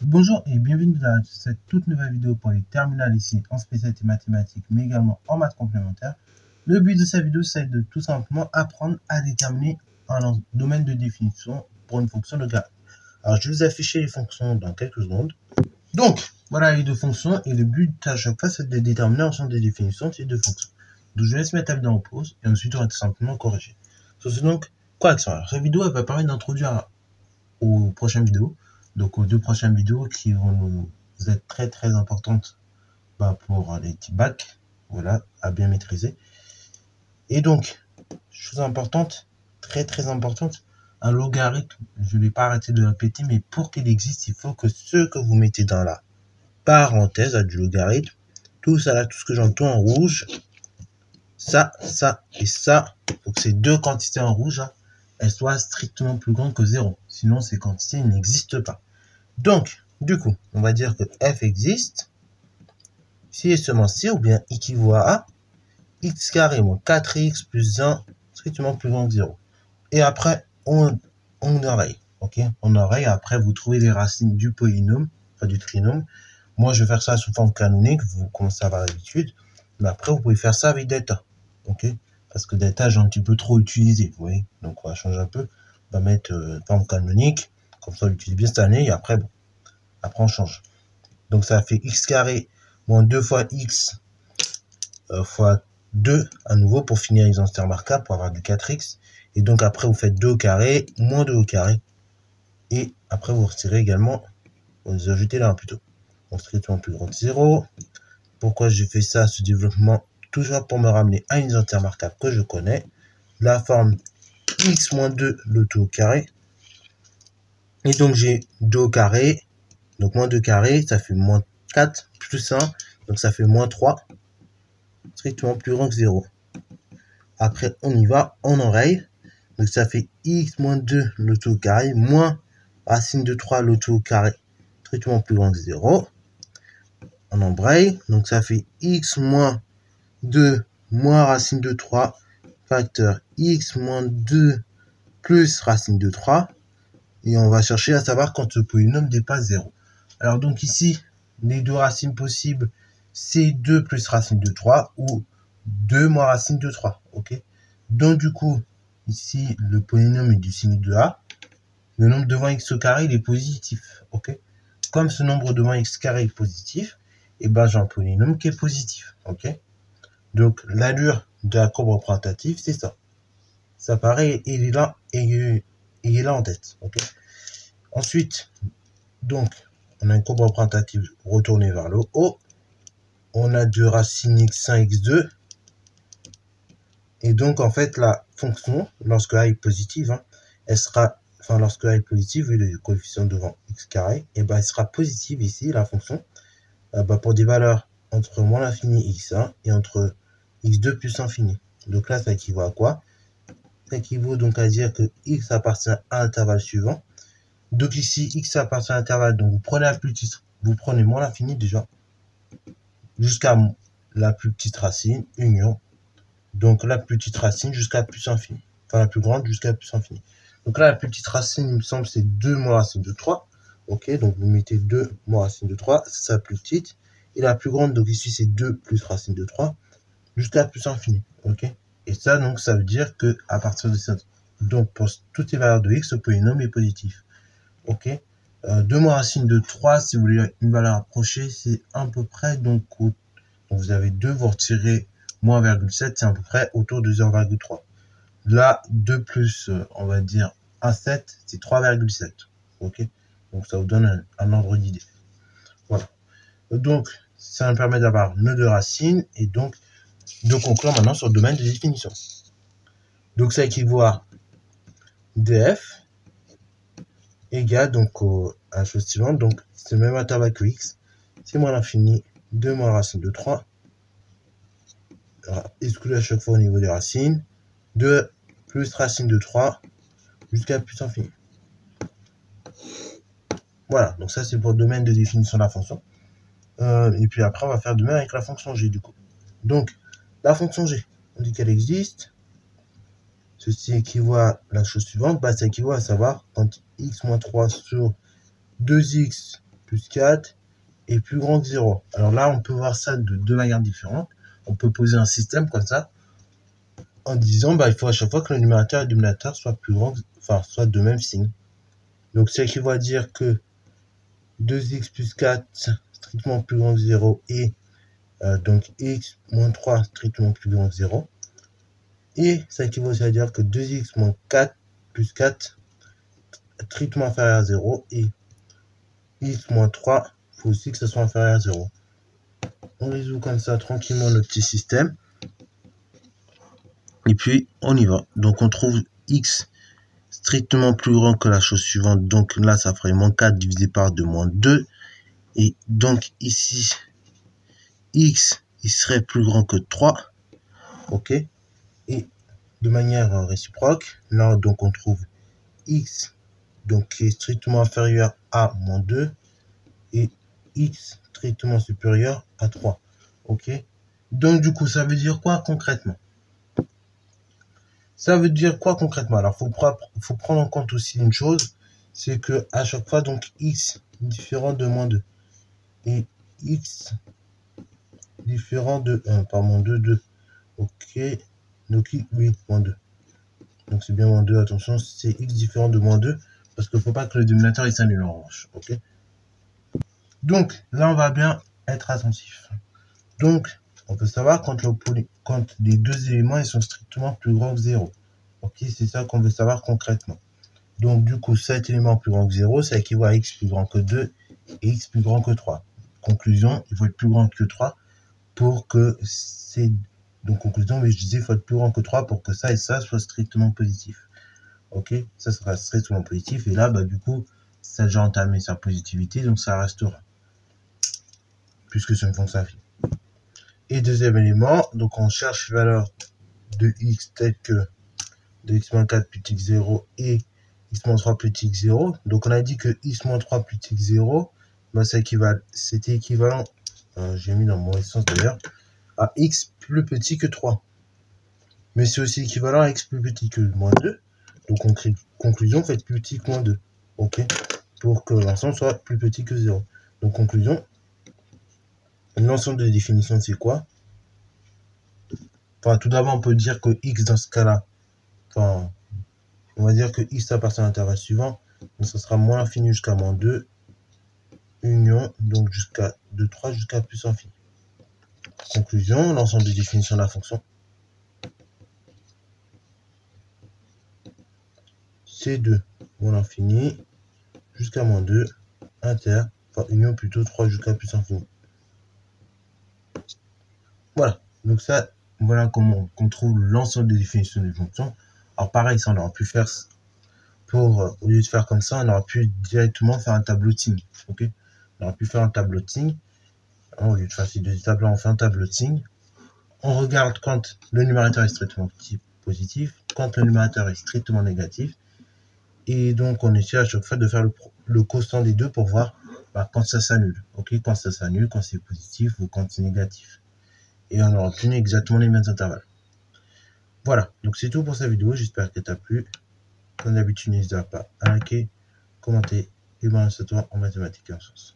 Bonjour et bienvenue dans cette toute nouvelle vidéo pour les terminales ici en spécialité mathématiques mais également en maths complémentaires. Le but de cette vidéo c'est de tout simplement apprendre à déterminer un domaine de définition pour une fonction de gamme. Alors je vais vous afficher les fonctions dans quelques secondes. Donc voilà les deux fonctions et le but à chaque fois c'est de déterminer ensemble des définitions de ces deux fonctions. Donc je vais laisser mettre la vidéo en pause et ensuite on va tout simplement corriger. C'est donc correction. Alors cette vidéo elle va permettre d'introduire aux prochaines vidéos. Donc aux deux prochaines vidéos qui vont nous être très importantes pour les petits bacs, voilà, à bien maîtriser. Et donc, chose importante, très importante, un logarithme, je ne vais pas arrêter de répéter, mais pour qu'il existe, il faut que ce que vous mettez dans la parenthèse du logarithme, tout ça là, tout ce que j'entends en rouge, ça et ça, donc ces deux quantités en rouge, là, elles soient strictement plus grandes que 0. Sinon, ces quantités n'existent pas. Donc, du coup, on va dire que f existe si et seulement si ou bien équivaut à x carré moins 4x plus 1 strictement plus grand que 0. Et après, on enraye. Ok, on enraye. Après, vous trouvez les racines du polynôme, enfin du trinôme. Moi, je vais faire ça sous forme canonique. Vous commencez à avoir l'habitude. Mais après, vous pouvez faire ça avec delta. Ok, parce que delta, j'ai un petit peu trop utilisé. Vous voyez, donc on va changer un peu. On va mettre forme canonique. Comme ça, on l'utilise bien cette année. Et après, bon. Après, on change. Donc, ça fait x carré moins 2 fois x fois 2 à nouveau pour finir les entités remarquables pour avoir du 4x. Et donc, après, vous faites 2 au carré moins 2 au carré. Et après, vous retirez également, vous ajoutez là plutôt. Donc, strictement plus grand que 0. Pourquoi j'ai fait ça, ce développement? Toujours pour me ramener à une entité remarquable que je connais. La forme x moins 2, le tout au carré. Et donc, j'ai 2 au carré. Donc, moins 2 carré, ça fait moins 4 plus 1. Donc, ça fait moins 3. Strictement plus grand que 0. Après, on y va, on enraye. Donc, ça fait x moins 2 le tout au carré moins racine de 3 le tout au carré. Strictement plus grand que 0. On embraye. Donc, ça fait x moins 2 moins racine de 3 facteur x moins 2 plus racine de 3. Et on va chercher à savoir quand ce polynôme dépasse 0. Alors donc ici, les deux racines possibles, c'est 2 plus racine de 3 ou 2 moins racine de 3. Ok. Donc du coup, ici, le polynôme est du signe de A. Le nombre devant x au carré, il est positif. Ok. Comme ce nombre devant x carré est positif, et ben j'ai un polynôme qui est positif. Ok. Donc l'allure de la courbe représentative, c'est ça. Ça paraît, il est là en tête. Ok. Ensuite, donc, on a une courbe représentative retournée vers le haut. On a deux racines x1, x2. Et donc, en fait, la fonction, lorsque a est positive, elle sera, enfin, lorsque a est positive, vu le coefficient devant x carré, et ben, elle sera positive ici, la fonction, pour des valeurs entre moins l'infini x1 et entre x2 plus l'infini. Donc là, ça équivaut à quoi? Ça équivaut donc à dire que x appartient à l'intervalle suivant. Donc ici, x appartient à l'intervalle, donc vous prenez la plus petite, vous prenez moins l'infini déjà, jusqu'à la plus petite racine, union, donc la plus petite racine jusqu'à plus infini, enfin la plus grande jusqu'à plus infini. Donc là, la plus petite racine, il me semble, c'est 2 moins racine de 3, ok, donc vous mettez 2 moins racine de 3, c'est la plus petite, et la plus grande, donc ici, c'est 2 plus racine de 3, jusqu'à plus infini, ok. Et ça, donc, ça veut dire que à partir de cette, donc pour toutes les valeurs de x, ce polynôme est positif. Ok, 2 moins racine de 3, si vous voulez une valeur approchée, c'est à peu près, donc vous avez 2, vous retirez moins 1,7, c'est à peu près autour de 0,3. Là, 2 plus, on va dire, 1,7, c'est 3,7. Ok, donc ça vous donne un ordre d'idée. Voilà. Donc, ça me permet d'avoir nos deux racines et donc de conclure maintenant sur le domaine de définition. Donc, ça équivaut à df égale donc à la chose suivante, donc c'est le même intervalle que x, c'est moins l'infini, 2 moins racine de 3, exclu à chaque fois au niveau des racines, 2 plus racine de 3 jusqu'à plus infini. Voilà, donc ça c'est pour le domaine de définition de la fonction. Et puis après on va faire de même avec la fonction g du coup. Donc la fonction g, on dit qu'elle existe. Ceci équivaut à la chose suivante, ça équivaut à savoir quand x moins 3 sur 2x plus 4 est plus grand que 0. Alors là, on peut voir ça de deux manières différentes. On peut poser un système comme ça, en disant, il faut à chaque fois que le numérateur et le dénominateur soient plus grands, soient de même signe. Donc, ce qui va dire que 2x plus 4 strictement plus grand que 0 et donc x moins 3 strictement plus grand que 0. Et ça équivaut aussi à dire que 2x moins 4 plus 4 strictement inférieur à 0 et x moins 3, il faut aussi que ce soit inférieur à 0. On résout comme ça tranquillement notre petit système. Et puis, on y va. Donc, on trouve x strictement plus grand que la chose suivante. Donc, là, ça ferait moins 4 divisé par 2 moins 2. Et donc, ici, x, il serait plus grand que 3. OK. Et de manière réciproque, là, donc, on trouve x donc, qui est strictement inférieur à moins 2. Et x strictement supérieur à 3. OK. Donc, du coup, ça veut dire quoi concrètement? Ça veut dire quoi concrètement? Alors, faut prendre en compte aussi une chose, c'est que à chaque fois, donc, x différent de moins 2 et x différent de 1, pas moins 2, 2. OK. Donc, oui, moins 2. Donc, c'est bien moins 2. Attention, c'est x différent de moins 2, parce qu'il ne faut pas que le dénominateur il s'annule en revanche. OK. Donc, là, on va bien être attentif. Donc, on peut savoir quand les deux éléments ils sont strictement plus grands que 0. Ok, c'est ça qu'on veut savoir concrètement. Donc, du coup, cet élément plus grand que 0, ça équivaut à x plus grand que 2 et x plus grand que 3. Conclusion, il faut être plus grand que 3 pour que c'est... Donc, conclusion, mais je disais, il faut être plus grand que 3 pour que ça et ça soient strictement positifs. Ok, ça sera strictement positif. Et là, du coup, ça a déjà entamé sa positivité, donc ça restera. Puisque c'est une fonction infinie. Et deuxième élément, donc on cherche la valeur de x telle que de x-4 plus x0 et x-3 plus x0. Donc on a dit que x-3 plus x0, c'était équivalent, j'ai mis dans mon sens d'ailleurs, à x plus petit que 3. Mais c'est aussi équivalent à x plus petit que moins 2. Donc on crée conclusion, faites plus petit que moins 2. Ok, pour que l'ensemble soit plus petit que 0. Donc conclusion, l'ensemble de définition c'est quoi? Tout d'abord, on peut dire que x dans ce cas-là, on va dire que x appartient à l'intervalle suivant, donc ça sera moins infini jusqu'à moins 2, union, donc de 3 jusqu'à plus infini. Conclusion, l'ensemble des définitions de la fonction, c'est de moins l'infini jusqu'à moins 2, union plutôt 3 jusqu'à plus infini. Voilà, donc ça, voilà comment on trouve l'ensemble des définitions des fonctions. Alors pareil, ça on aurait pu faire, au lieu de faire comme ça, on aurait pu directement faire un tableauting. Ok, on aurait pu faire un tableauting. Au lieu de faire ces deux étapes-là, on fait un tableauting. On regarde quand le numérateur est strictement positif, quand le numérateur est strictement négatif. Et donc, on essaie à chaque fois de faire le constant des deux pour voir quand ça s'annule. Ok, quand ça s'annule, quand c'est positif ou quand c'est négatif. Et on aura obtenu exactement les mêmes intervalles. Voilà, donc c'est tout pour cette vidéo. J'espère qu'elle t'a plu. Comme d'habitude, n'hésite pas à liker, commenter et balancer toi en mathématiques et en sciences.